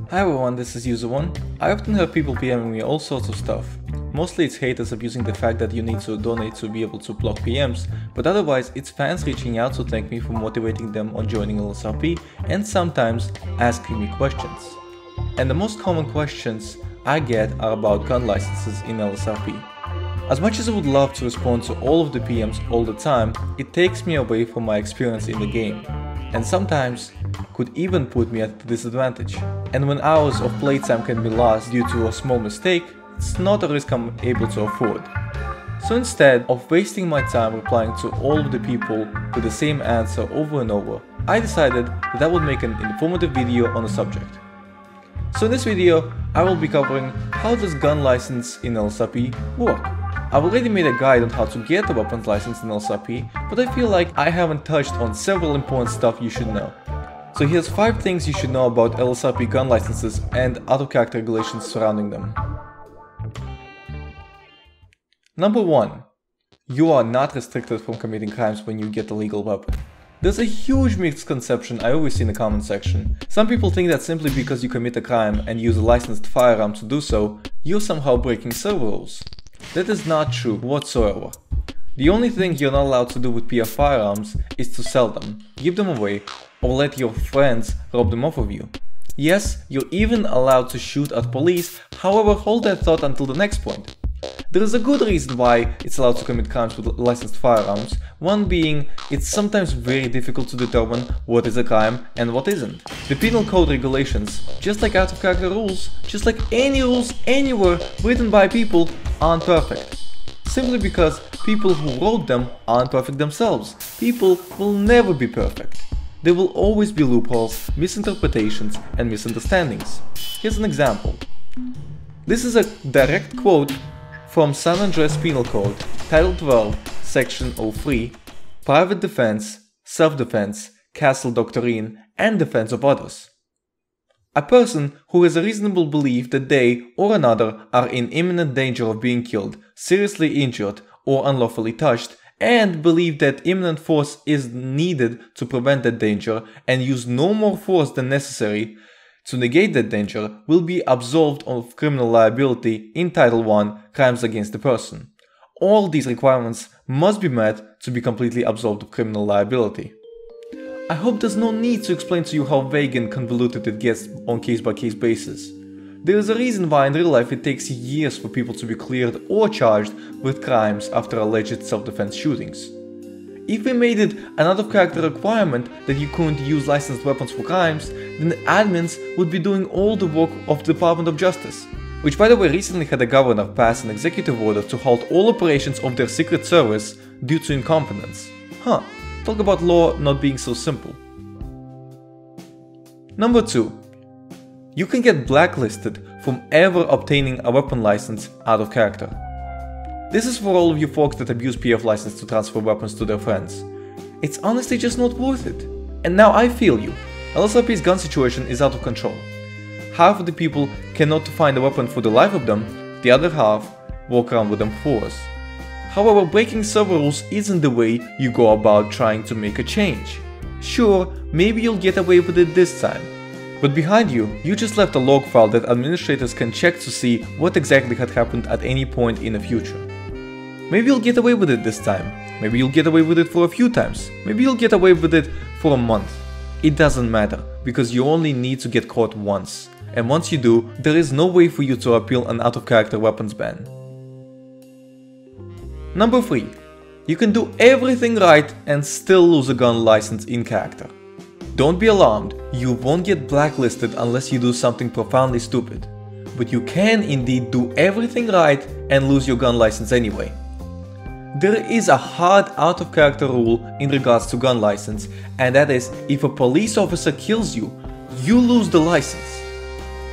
Hi everyone, this is User1. I often have people PMing me all sorts of stuff. Mostly it's haters abusing the fact that you need to donate to be able to block PMs, but otherwise it's fans reaching out to thank me for motivating them on joining LSRP and sometimes asking me questions. And the most common questions I get are about gun licenses in LSRP. As much as I would love to respond to all of the PMs all the time, it takes me away from my experience in the game, and sometimes could even put me at a disadvantage. And when hours of playtime can be lost due to a small mistake, it's not a risk I'm able to afford. So instead of wasting my time replying to all of the people with the same answer over and over, I decided that I would make an informative video on the subject. So in this video, I will be covering how does gun license in LSRP work. I've already made a guide on how to get a weapons license in LSRP, but I feel like I haven't touched on several important stuff you should know. So here's 5 things you should know about LSRP gun licenses and other character regulations surrounding them. Number 1. You are not restricted from committing crimes when you get a legal weapon. There's a huge misconception I always see in the comment section. Some people think that simply because you commit a crime and use a licensed firearm to do so, you're somehow breaking server rules. That is not true whatsoever. The only thing you're not allowed to do with PF firearms is to sell them, give them away, or let your friends rob them off of you. Yes, you're even allowed to shoot at police, however hold that thought until the next point. There is a good reason why it's allowed to commit crimes with licensed firearms, one being it's sometimes very difficult to determine what is a crime and what isn't. The penal code regulations, just like out of character rules, just like any rules anywhere written by people, aren't perfect. Simply because people who wrote them aren't perfect themselves. People will never be perfect. There will always be loopholes, misinterpretations, and misunderstandings. Here's an example. This is a direct quote from San Andreas Penal Code, Title 12, Section 03, Private Defense, Self-Defense, Castle Doctrine, and Defense of Others. A person who has a reasonable belief that they or another are in imminent danger of being killed, seriously injured, or unlawfully touched, and believe that imminent force is needed to prevent that danger and use no more force than necessary to negate that danger, will be absolved of criminal liability in Title 1, Crimes Against the Person. All these requirements must be met to be completely absolved of criminal liability. I hope there's no need to explain to you how vague and convoluted it gets on case-by-case basis. There is a reason why in real life it takes years for people to be cleared or charged with crimes after alleged self-defense shootings. If we made it an out-of-character requirement that you couldn't use licensed weapons for crimes, then the admins would be doing all the work of the Department of Justice, which by the way recently had a governor pass an executive order to halt all operations of their secret service due to incompetence. Talk about law not being so simple. Number 2. You can get blacklisted from ever obtaining a weapon license out of character. This is for all of you folks that abuse PF license to transfer weapons to their friends. It's honestly just not worth it. And now I feel you. LSRP's gun situation is out of control. Half of the people cannot find a weapon for the life of them, the other half walk around with them for us. However, breaking server rules isn't the way you go about trying to make a change. Sure, maybe you'll get away with it this time. But behind you, you just left a log file that administrators can check to see what exactly had happened at any point in the future. Maybe you'll get away with it this time, maybe you'll get away with it for a few times, maybe you'll get away with it for a month. It doesn't matter, because you only need to get caught once. And once you do, there is no way for you to appeal an out-of-character weapons ban. Number 3. You can do everything right and still lose a gun license in character. Don't be alarmed, you won't get blacklisted unless you do something profoundly stupid. But you can indeed do everything right and lose your gun license anyway. There is a hard out-of-character rule in regards to gun license, and that is if a police officer kills you, you lose the license.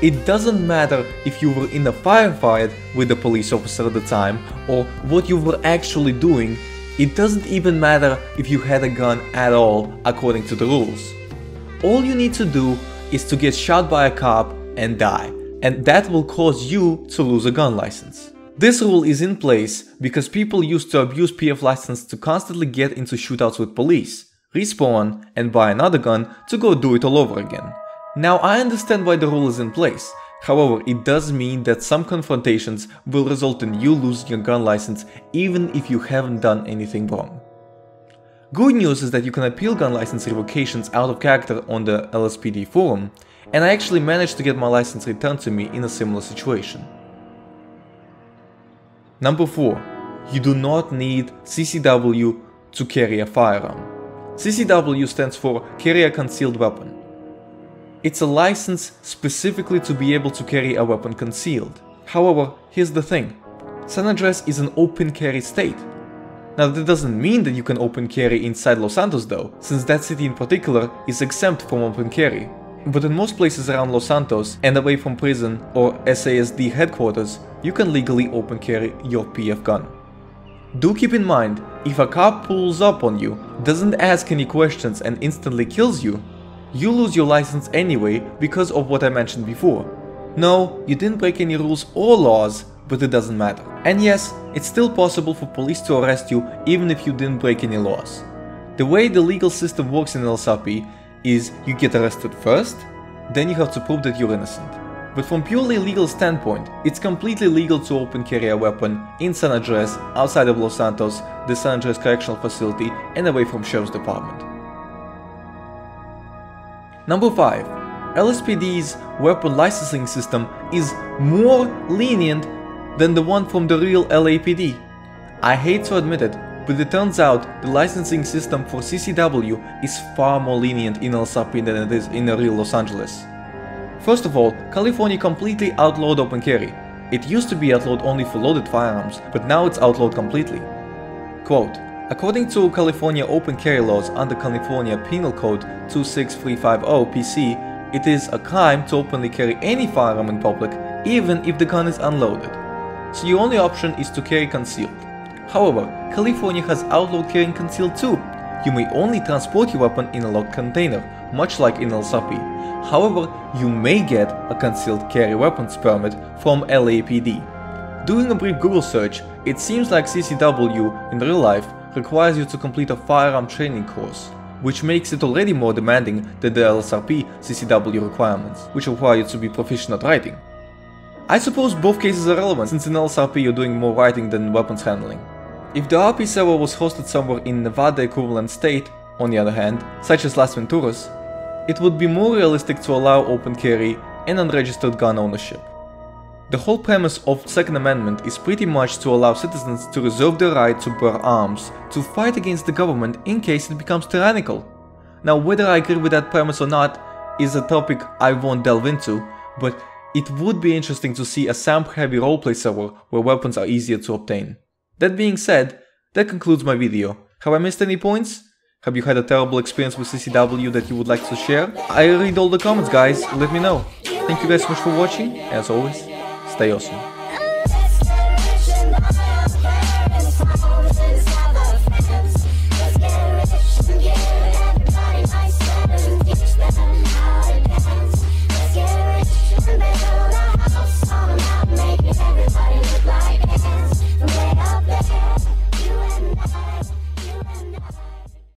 It doesn't matter if you were in a firefight with the police officer at the time or what you were actually doing. It doesn't even matter if you had a gun at all according to the rules. All you need to do is to get shot by a cop and die, and that will cause you to lose a gun license. This rule is in place because people used to abuse PF license to constantly get into shootouts with police, respawn, and buy another gun to go do it all over again. Now I understand why the rule is in place, however it does mean that some confrontations will result in you losing your gun license even if you haven't done anything wrong. Good news is that you can appeal gun license revocations out of character on the LSPD forum, and I actually managed to get my license returned to me in a similar situation. Number 4. You do not need CCW to carry a firearm. CCW stands for Carry a Concealed Weapon. It's a license specifically to be able to carry a weapon concealed. However, here's the thing. San Andreas is an open carry state. Now that doesn't mean that you can open carry inside Los Santos though, since that city in particular is exempt from open carry. But in most places around Los Santos and away from prison or SASD headquarters, you can legally open carry your PF gun. Do keep in mind, if a cop pulls up on you, doesn't ask any questions and instantly kills you, you lose your license anyway because of what I mentioned before. No, you didn't break any rules or laws, but it doesn't matter. And yes, it's still possible for police to arrest you even if you didn't break any laws. The way the legal system works in LSRP is you get arrested first, then you have to prove that you're innocent. But from purely legal standpoint, it's completely legal to open carry a weapon in San Andreas, outside of Los Santos, the San Andreas Correctional Facility, and away from Sheriff's Department. Number 5. LSPD's weapon licensing system is more lenient than the one from the real LAPD. I hate to admit it, but it turns out the licensing system for CCW is far more lenient in LSRP than it is in the real Los Angeles. First of all, California completely outlawed open carry. It used to be outlawed only for loaded firearms, but now it's outlawed completely. Quote, according to California open carry laws under California Penal Code 26350 PC, it is a crime to openly carry any firearm in public, even if the gun is unloaded. So your only option is to carry concealed. However, California has outlawed carrying concealed too. You may only transport your weapon in a locked container, much like in LSRP. However, you may get a concealed carry weapons permit from LAPD. Doing a brief Google search, it seems like CCW in real life requires you to complete a firearm training course, which makes it already more demanding than the LSRP CCW requirements, which require you to be proficient at writing. I suppose both cases are relevant, since in LSRP you're doing more writing than weapons handling. If the RP server was hosted somewhere in Nevada equivalent state, on the other hand, such as Las Venturas, it would be more realistic to allow open carry and unregistered gun ownership. The whole premise of Second Amendment is pretty much to allow citizens to reserve the right to bear arms to fight against the government in case it becomes tyrannical. Now whether I agree with that premise or not is a topic I won't delve into, but it would be interesting to see a SAMP-heavy roleplay server where weapons are easier to obtain. That being said, that concludes my video. Have I missed any points? Have you had a terrible experience with CCW that you would like to share? I read all the comments, guys, let me know. Thank you guys so much for watching, as always, stay awesome. Let's get rich and better.